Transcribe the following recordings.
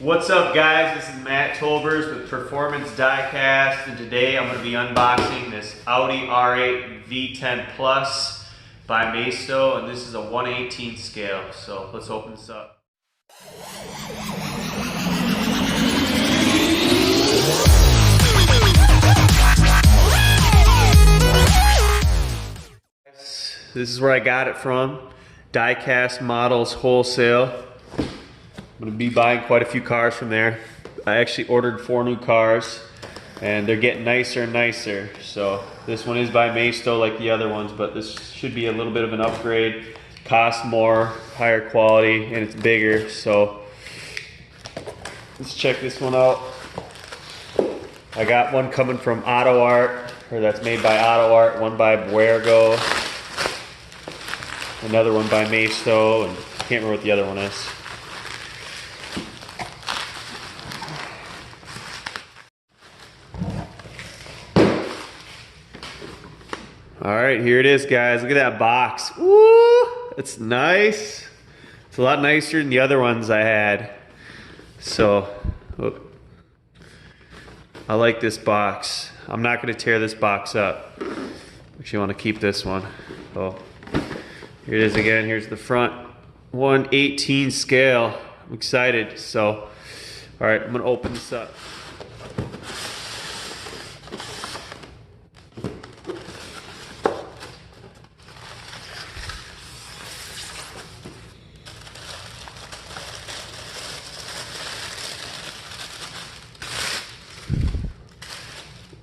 What's up, guys? This is Matt Tolbers with Performance Diecast, and today I'm going to be unboxing this Audi R8 V10 Plus by Maisto, and this is a 1/18 scale. So let's open this up. This is where I got it from, Diecast Models Wholesale. I'm going to be buying quite a few cars from there. I actually ordered 4 new cars, and they're getting nicer and nicer. So this one is by Maisto like the other ones, but this should be a little bit of an upgrade. Costs more, higher quality, and it's bigger. So let's check this one out. I got one coming from Auto Art, or that's made by Auto Art, one by Buergo, another one by Maisto, and I can't remember what the other one is. Alright, here it is, guys. Look at that box. Woo! It's nice. It's a lot nicer than the other ones I had. So, I like this box. I'm not going to tear this box up. Actually, I want to keep this one. Oh, here it is again. Here's the front. 1/18 scale. I'm excited. So, alright, I'm going to open this up.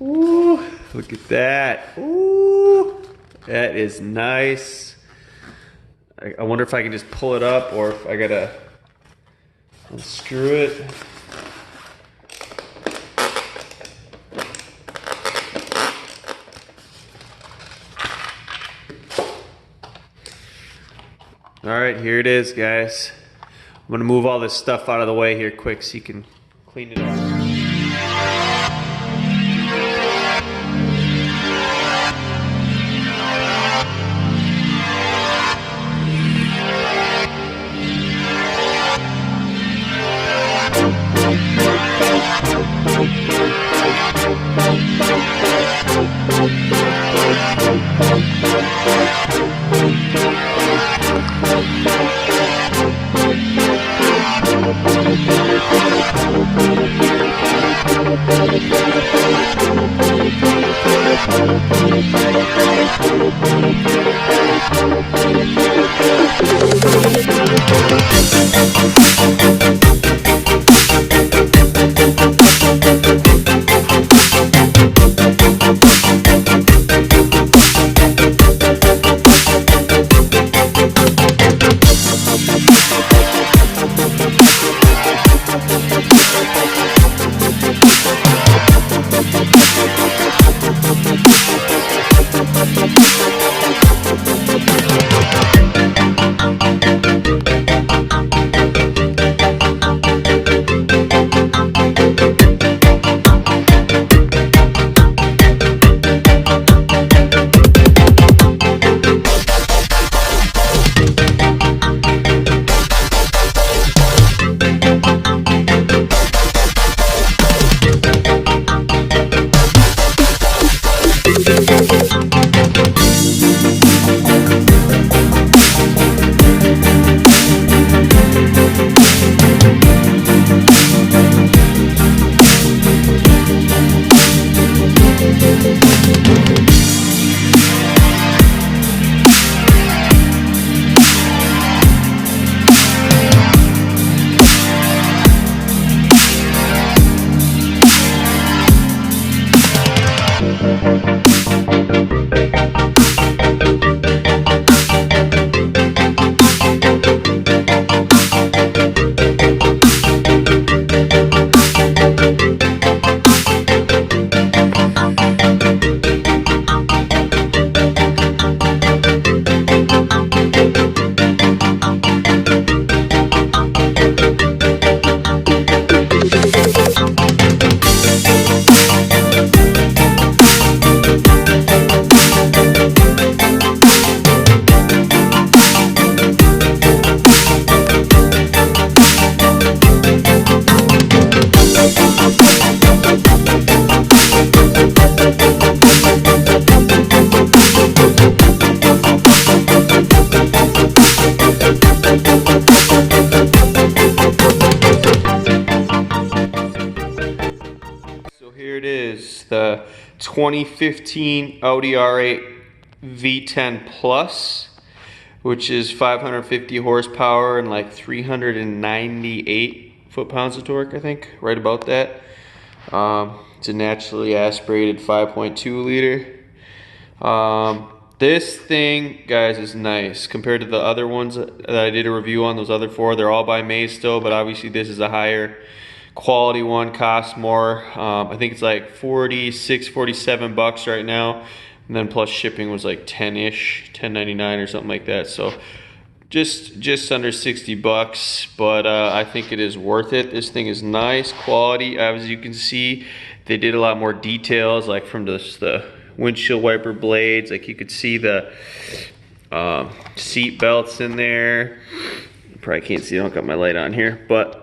Ooh, look at that. Ooh, that is nice. I wonder if I can just pull it up or if I gotta unscrew it. All right, here it is, guys. I'm gonna move all this stuff out of the way here quick so you can clean it up. the 2015 Audi R8 V10 Plus, which is 550 horsepower and like 398 foot-pounds of torque, I think, right about that. It's a naturally aspirated 5.2 liter. This thing, guys, is nice compared to the other ones that I did a review on. Those other four, they're all by Maisto, but obviously this is a higher quality one, costs more. I think it's like 46, 47 bucks right now, and then plus shipping was like 10-ish, 10.99 or something like that. So just under 60 bucks, but I think it is worth it. This thing is nice quality. As you can see, they did a lot more details, like from the windshield wiper blades. Like you could see the seat belts in there. You probably can't see, I don't got my light on here, but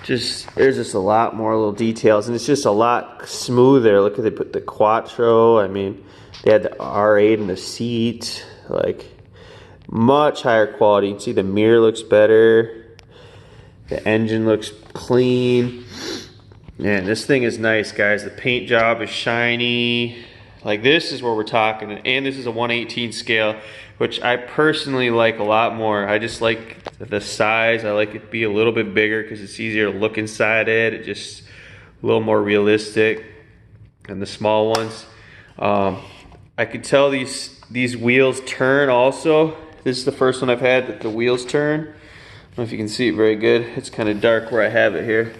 there's just a lot more little details, and it's just a lot smoother. Look at, they put the Quattro. I mean, they had the R8 in the seat, like much higher quality. You can see the mirror looks better. The engine looks clean. Man, this thing is nice, guys. The paint job is shiny. Like, this is where we're talking, and this is a 1/18 scale, which I personally like a lot more. I just like the size. I like it to be a little bit bigger because it's easier to look inside it. It's just a little more realistic than the small ones. I could tell these wheels turn also. This is the first one I've had that the wheels turn. I don't know if you can see it very good. It's kind of dark where I have it here,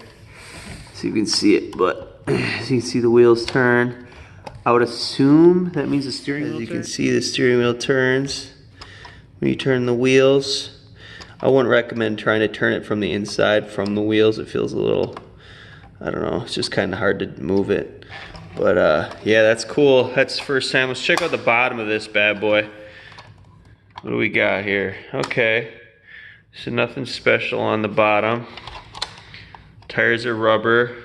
so you can see it, but as you can see, the wheels turn. I would assume that means the steering wheel turns. As you can see, the steering wheel turns when you turn the wheels. I wouldn't recommend trying to turn it from the inside from the wheels. It feels a little, I don't know, it's just kind of hard to move it. But yeah, that's cool. That's the first time. Let's check out the bottom of this bad boy. What do we got here? Okay, so nothing special on the bottom. Tires are rubber.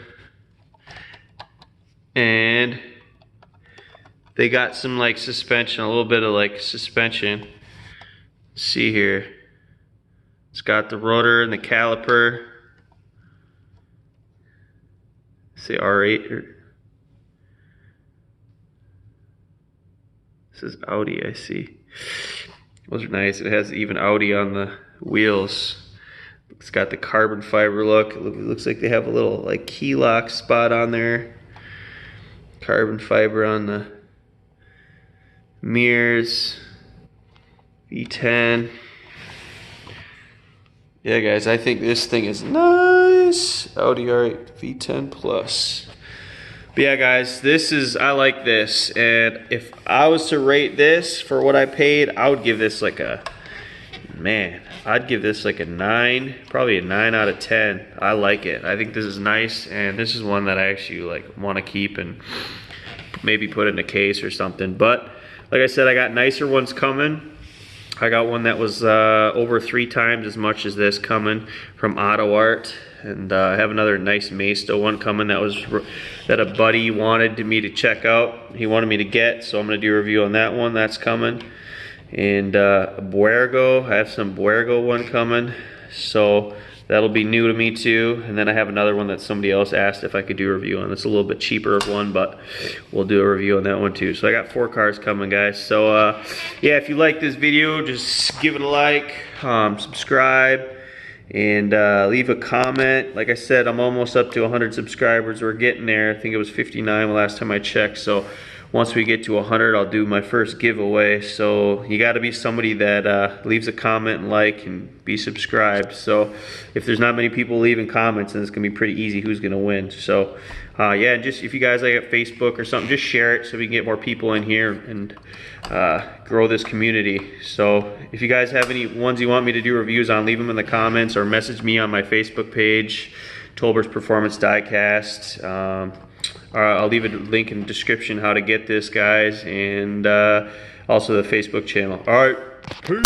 And they got some like suspension, a little bit of like suspension. Let's see here. It's got the rotor and the caliper. Say R8 or this is Audi, I see. Those are nice. It has even Audi on the wheels. It's got the carbon fiber look. It looks like they have a little like key lock spot on there. Carbon fiber on the mirrors. V10. Yeah, guys, I think this thing is nice. Audi R8 V10 Plus. But yeah, guys, I like this, and if I was to rate this for what I paid, I would give this like a, man, I'd give this like a 9, probably a 9 out of 10. I like it. I think this is nice, and this is one that I actually like want to keep and maybe put in a case or something. But like I said, I got nicer ones coming. I got one that was over 3 times as much as this coming from Auto Art, and I have another nice Maisto one coming that a buddy wanted me to check out. He wanted me to get, so I'm going to do a review on that one. That's coming. And Buergo, I have some Buergo one coming, so that'll be new to me too. And then I have another one that somebody else asked if I could do a review on. It's a little bit cheaper of one, but we'll do a review on that one too. So I got 4 cars coming, guys. So yeah, if you like this video, just give it a like, subscribe, and leave a comment. Like I said, I'm almost up to 100 subscribers. We're getting there. I think it was 59 the last time I checked. So once we get to 100, I'll do my first giveaway. So you got to be somebody that leaves a comment and like and be subscribed. So if there's not many people leaving comments, then it's gonna be pretty easy who's gonna win. So yeah, just if you guys like Facebook or something, just share it so we can get more people in here and grow this community. So if you guys have any ones you want me to do reviews on, leave them in the comments or message me on my Facebook page, Tolbers Performance Diecast. I'll leave a link in the description how to get this, guys, and also the Facebook channel. All right, peace.